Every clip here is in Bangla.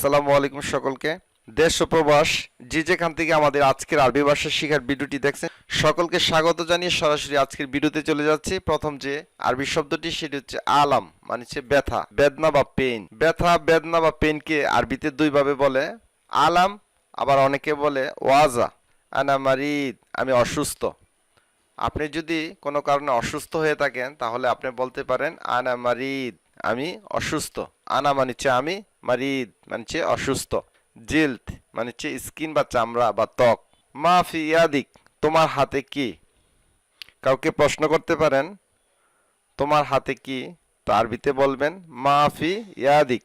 আসসালামু আলাইকুম সকলকে। দেশ ও প্রবাস যে যেখান থেকে আমাদের আজকের আরবি ভাষা শেখার ভিডিওটি দেখছেন সকলকে স্বাগত জানিয়ে সরাসরি আজকের ভিডিওতে চলে যাচ্ছি। প্রথম যে আরবি শব্দটি সেটি হচ্ছে আলাম, মানে হচ্ছে ব্যথা, বেদনা বা পেইন। ব্যথা, বেদনা বা পেইনকে আরবিতে দুইভাবে বলে, আলাম, আবার অনেকে বলে ওয়াজা। আনা মারিদ, আমি অসুস্থ। আপনি যদি কোনো কারণে অসুস্থ হয়ে থাকেন তাহলে আপনি বলতে পারেন আনা মারিদ, আমি অসুস্থ। আনা মানিচ্ছে আমি, মারিদ মানিচ্ছে অসুস্থ। জিল্দ মানিচ্ছে স্কিন বা চামড়া বা ত্বক। মাফি ইয়াদিক, তোমার হাতে কি? কাউকে প্রশ্ন করতে পারেন তোমার হাতে কি, তো আরবিতে বলবেন মাফি ইয়াদিক।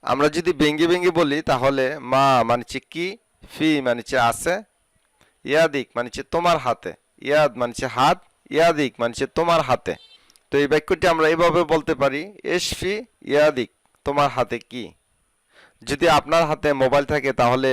আমরা যদি ভেঙ্গে ভেঙ্গে বলি তাহলে মা মানিচ্ছে কি, ফি মানিচ্ছে আছে, ইয়াদিক মানিচ্ছে তোমার হাতে, ইয়াদ মানছে হাত, ইয়াদিক মানছে তোমার হাতে। তো এই বাক্যটি আমরা এভাবে বলতে পারি, এশফি ইয়াদিক, তোমার হাতে কি? যদি আপনার হাতে মোবাইল থাকে তাহলে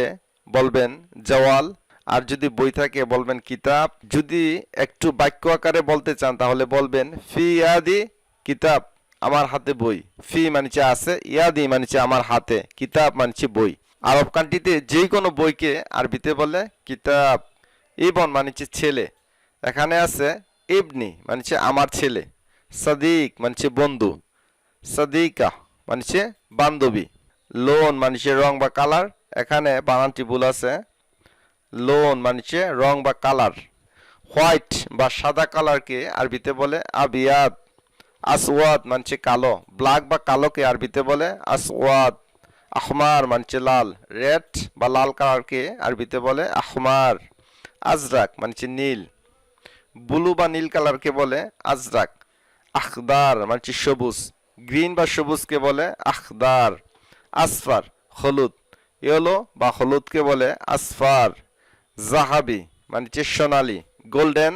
বলবেন জওয়াল, আর যদি বই থাকে বলবেন কিতাব। যদি একটু বাক্য আকারে বলতে চান তাহলে বলবেন ফি ইয়াদি কিতাব, আমার হাতে বই। ফি মানছে আছে, ইয়াদি মানছে আমার হাতে, কিতাব মানছে বই। আরব কান্ট্রিতে যে কোনো বইকে আরবিতে বলে কিতাব। ইবন মানছে ছেলে, এখানে আছে ইবনি মানছে আমার ছেলে। সাদিক মানছে বন্ধু, সাদিকা মানছে বান্ধবী। লোন মানছে রং বা কালার, এখানে বানানটি ভুল আছে, লোন মানছে রং বা কালার। হোয়াইট বা সাদা কালারকে আরবিতে বলে আবিয়াদ। আসওয়াদ মানছে কালো, ব্ল্যাক বা কালোকে আরবিতে বলে আসওয়াদ। আহমার মানছে লাল, রেড বা লাল কালারকে আরবিতে বলে আহমার। আজরাক মানছে নীল, ব্লু বা নীল কালারকে বলে আজরাক। আখদার মানছে সবুজ, গ্রিন বা সবুজকে বলে আখদার। আসফার হলুদ, ইয়েলো বা হলুদকে বলে আসফার। জাহাবি মানছে সোনালি, গোল্ডেন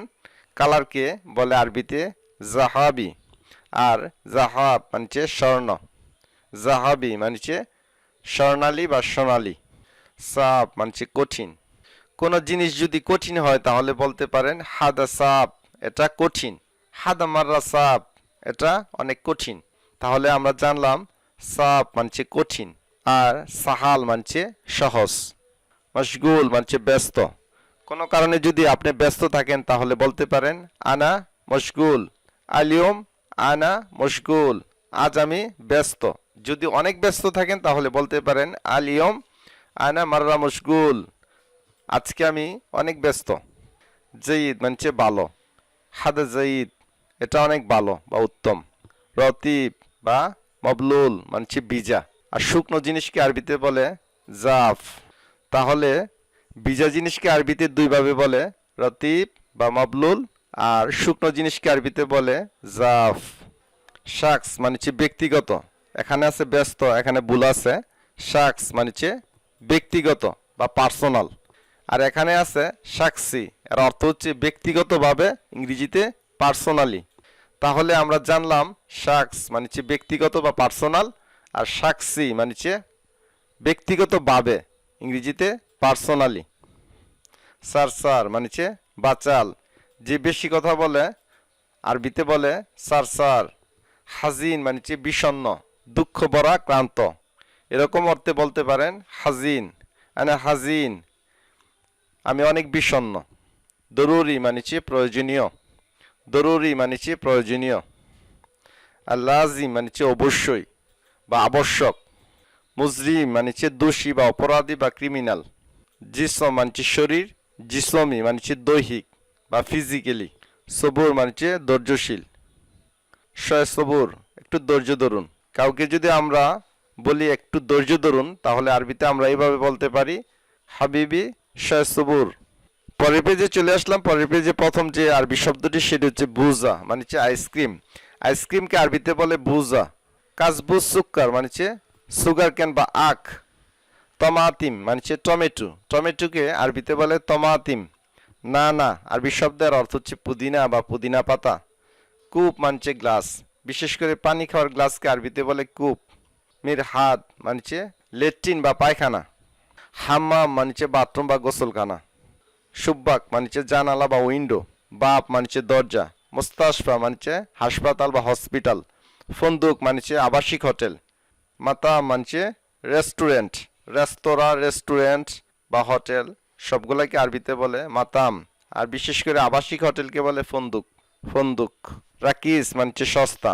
কালারকে বলে আরবিতে জাহাবি। আর জাহাব মানছে স্বর্ণ, জাহাবি মানছে স্বর্ণালী বা সোনালি। সাপ মানছে কঠিন। কোনো জিনিস যদি কঠিন হয় তাহলে বলতে পারেন হাদা সাপ, এটা কঠিন। হাদা মাররা সাপ, এটা অনেক কঠিন। তাহলে আমরা জানলাম সাপ মানছে কঠিন, আর সাহাল মানছে সহজ। মশগুল মানছে ব্যস্ত। কোনো কারণে যদি আপনি ব্যস্ত থাকেন তাহলে বলতে পারেন আনা মশগুল। আলিয়ম আনা মশগুল, আজ আমি ব্যস্ত। যদি অনেক ব্যস্ত থাকেন তাহলে বলতে পারেন আলিয়ম আনা মাররা মশগুল, আজকে আমি অনেক ব্যস্ত। জয়ীদ মানছে ভালো, হাদা জয়ীদ, এটা অনেক ভালো বা উত্তম। রতিব বা মবলুল মানছে ভিজা। আর শুকনো জিনিসকে আরবিতে বলে জাফ। তাহলে ভিজা জিনিসকে আরবিতে দুইভাবে বলে, রতিব বা মবলুল, আর শুকনো জিনিসকে আরবিতে বলে জাফ। শাকস মানছে ব্যক্তিগত, এখানে আছে ব্যস্ত, এখানে ভুল আছে। শাকস মানছে ব্যক্তিগত বা পার্সোনাল, আর এখানে আছে সাক্ষী, এর অর্থ হচ্ছে ব্যক্তিগতভাবে, ইংরেজিতে পার্সোনালি। তাহলে আমরা জানলাম শাকস মানেছে ব্যক্তিগত বা পার্সোনাল, আর সাক্ষী মানেছে ব্যক্তিগতভাবে, ইংরেজিতে পার্সোনালি। স্যার স্যার মানেছে বাচাল, যে বেশি কথা বলে আরবিতে বলে স্যার স্যার। হাজিন মানেছে বিষণ্ণ, দুঃখ ভরা, ক্লান্ত, এরকম অর্থে বলতে পারেন হাজিন, মানে হাজিন, আমি অনেক বিষণ্ণ। জরুরি মানেছে প্রয়োজনীয়, জরুরি মানেছে প্রয়োজনীয়। আর লাজিম মানেছে অবশ্যই বা আবশ্যক। মুজরিম মানেছে দোষী বা অপরাধী বা ক্রিমিনাল। জিসম মানেছে শরীর, জিসমি মানেছে দৈহিক বা ফিজিক্যালি। সবুর মানেছে ধৈর্যশীল। শয় সবুর, একটু ধৈর্য ধরুন। কাউকে যদি আমরা বলি একটু ধৈর্য ধরুন তাহলে আরবিতে আমরা এইভাবে বলতে পারি হাবিবি শয় সবুর। পরের পেজে চলে আসলাম। পরের পেজে প্রথম যে আরবি শব্দটি সেটি হচ্ছে বুজা, মানে হচ্ছে আইসক্রিম। আইসক্রিমকে আরবিতে বলে বুজা। কাজবুজ সুক্কার মানে হচ্ছে সুগার ক্যান বা আখ। তমাতিম মানে হচ্ছে টমেটো, টমেটোকে আরবিতে বলে তমাতিম। না না আরবি শব্দের অর্থ হচ্ছে পুদিনা বা পুদিনা পাতা। কূপ মানছে গ্লাস, বিশেষ করে পানি খাওয়ার গ্লাসকে আরবিতে বলে কূপ। মির হাত মানছে লেট্রিন বা পায়খানা। হাম্মাম মানছে বাথরুম বা গোসলখানা। সুব্বাক মানছে জানালা বা উইন্ডো। বাপ মানছে দরজা। মুস্তাশফা মানছে হাসপাতাল বা হসপিটাল। ফন্দুক মানছে আবাসিক হোটেল। মাতা মানছে রেস্টুরেন্ট। রেস্তোরাঁ, রেস্টুরেন্ট বা হোটেল সবগুলোকে আরবিতে বলে মাতাম। আর বিশেষ করে আবাসিক হোটেলকে বলে ফন্দুক। ফন্দুক। রাকিস মানে সস্তা,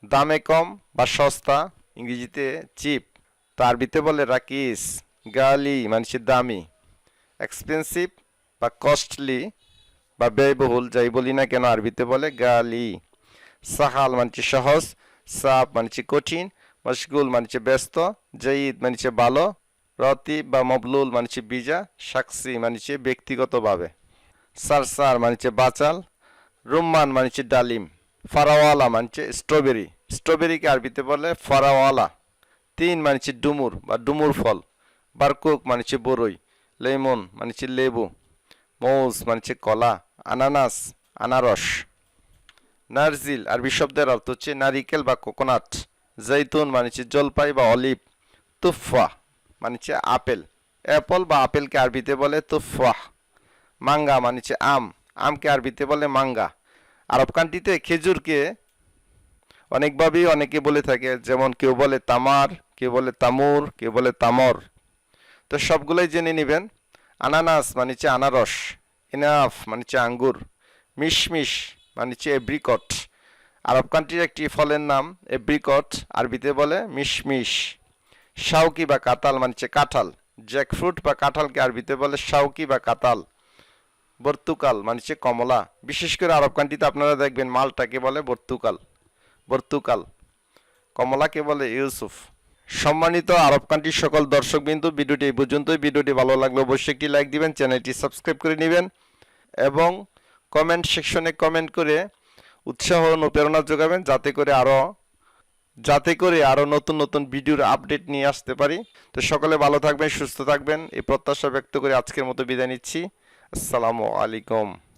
দামে কম বা সস্তা, ইংরেজিতে চিপ, তো আরবিতে বলে রাকিস। গালি মানে দামি, এক্সপেন্সিভ বা কস্টলি বা ব্যয়বহুল যাই বলি না কেন আরবিতে বলে গালি। সাহাল মানে সহজ, সাপ মানে কঠিন, মশগুল মানে ব্যস্ত, জাইদ মানে ভালো, রতিব বা মবলুল মানে বিজা, সাক্ষী মানে ব্যক্তিগতভাবে। সারসার মানে বাচাল, রুম্মান মানে ডালিম, ফারাওয়ালা মানে স্ট্রবেরি, স্ট্রবেরিকে আরবিতে বলে ফারাওয়ালা। তিন মানে ডুমুর বা ডুমুর ফল, বারকুক মানে বরই, লেমন মানে লেবু, মৌজ মানে কলা, আনানাস আনারস। নারজিল আরবি শব্দের অর্থ হচ্ছে নারিকেল বা কোকোনাট, জৈতুন মানে জলপাই বা অলিভ, তুফা মানে আপেল, অ্যাপল বা আপেলকে আরবিতে বলে তুফাহ। মাঙ্গা মানে আম, আমকে আরবিতে বলে মাঙ্গা। আরব কান্ট্রিতে খেজুরকে অনেকভাবেই অনেকে বলে থাকে, যেমন কেউ বলে তামার, কেউ বলে তামুর, কেউ বলে তামর। তো সবগুলোই জেনে নেবেন। আনানাস মানে আনারস, ইনাফ মানে আঙ্গুর, মিশমিশ মানে এব্রিকট। আরব কান্ট্রির একটি ফলের নাম এব্রিকট, আরবিতে বলে মিশমিশ। শাউকি বা কাতাল মানে কাঁঠাল, জ্যাকফ্রুট বা কাঁঠালকে আরবিতে বলে শাউকি বা কাতাল। বর্তুকাল মানে কমলা, বিশেষ করে আরব কান্ট্রিতে আপনারা দেখবেন মালটাকে বলে বর্তুকাল, বর্তুকাল। কমলাকে বলে ইউসুফ। সম্মানিত আরব কান্ট্রির সকল দর্শকবৃন্দ, ভিডিওটি এই পর্যন্তই। ভিডিওটি ভালো লাগলে অবশ্যই একটি লাইক দিবেন, চ্যানেলটি সাবস্ক্রাইব করে নেবেন এবং কমেন্ট সেকশনে কমেন্ট করে উৎসাহ ও অনুপ্রেরণা যোগাবেন, যাতে করে আরো নতুন নতুন ভিডিওর আপডেট নিয়ে আসতে পারি। তো সকলে ভালো থাকবেন, সুস্থ থাকবেন এই প্রত্যাশা ব্যক্ত করে আজকের মতো বিদায় নিচ্ছি। আসসালামু আলাইকুম।